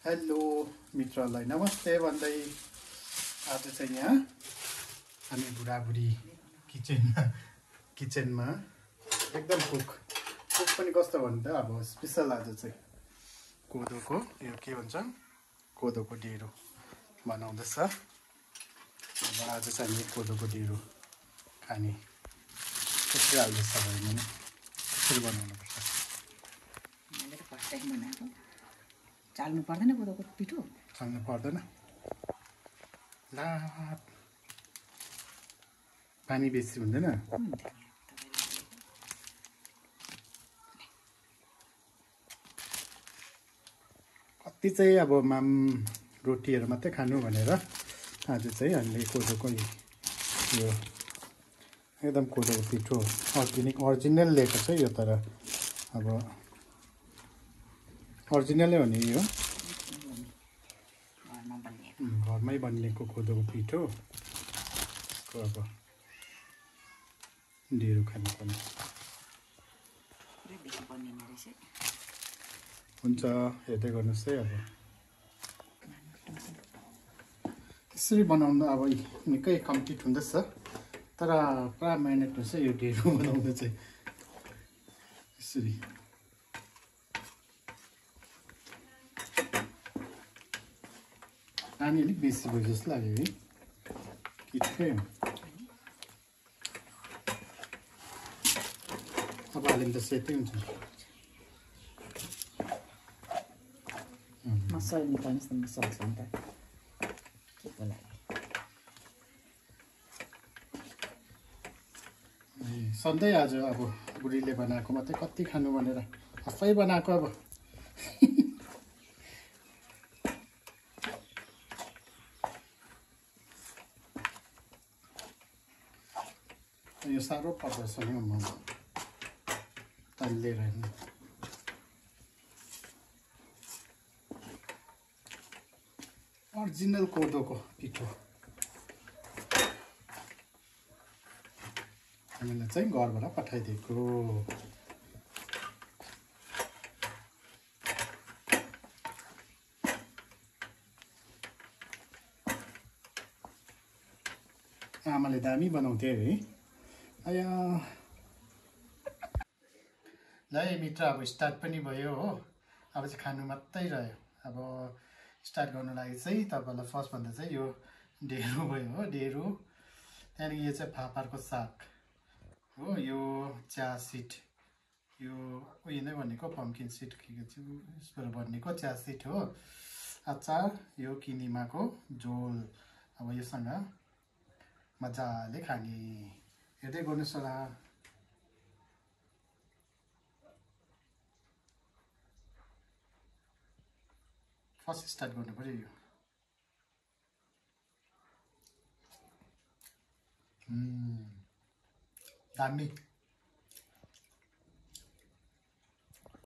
Hello मित्रलाई नमस्ते भन्दै आज चाहिँ यहाँ हामी बुढाबुढी किचनमा एकदम कुक पनि कस्तो भन्दा अब स्पेशल आज चाहिँ कोदोको यो के भन्छ कोदोको ढेँडो बनाउँदैछ। अब आज चाहिँ हामी कोदोको ढेँडो खाने कसरी हाल्दैछ भने कसरी बनाउनुपर्छ। मैले त फर्स्ट टाइम बनाएको। चाल्नु पर्दैन कोदोको पिठो? चाल्नु पर्दैन। ला पानी बेसी हुँदैन। कति चाहिँ अब माम रोटीहरू मात्रै खानु भनेर आज चाहिँ हामीले कोदोको यो एकदम कोदोको पिठो ओरिजिनल ल्याएको छ यो। तर अब ओरिजिनलै हो नि यो, घरमै बनिएको कोदोको पिठो अब ढेँडो खानुपर्ने हुन्छ। हेर्दै गर्नुहोस् है। अब त्यसरी बनाउँदा अब निकै कम्प्लिट हुँदैछ, तर पुरा मेहनत हुन्छ यो ढेँडो बनाउँदा चाहिँ। यसरी पानी अलिक बेसी भयो जस्तो लाग्यो है कि ठिकै हो। अब हाल्यो त सेतै हुन्छ। मसला निकाल्नुहोस् न, मसला छ नि त केको लागि। सधैँ आज अब बुढीले बनाएको मात्रै कति खानु भनेर आफै बनाएको। अब यो साह्रो पर्दछ नि म तल्लेर हेर्नु। ओरिजिनल कोदोको पिठो हामीलाई चाहिँ घरबाट पठाइदिएको। आमाले दामी बनाउँथे है। आया ल मित्र, अब स्टार्ट पनि भयो हो। अब चाहिँ खानु मात्रै रह्यो। अब स्टार्ट गर्नु लागि चाहिँ तपाईँलाई फर्स्ट भन्दा चाहिँ यो ढेँडो भयो हो, ढेँडो। त्यहाँदेखि यो चाहिँ फापरको साग हो, यो चिया सिड, यो उयो नै भनेको पम्किन सिड के चाहिँ यसबाट बनिएको चिया सिड हो। अचार, यो किनेमाको झोल। अब योसँग मजाले खाने। हेर्दै गर्नुहोस् होला। फर्स्ट स्टार्ट गर्नु पऱ्यो यो। दामी।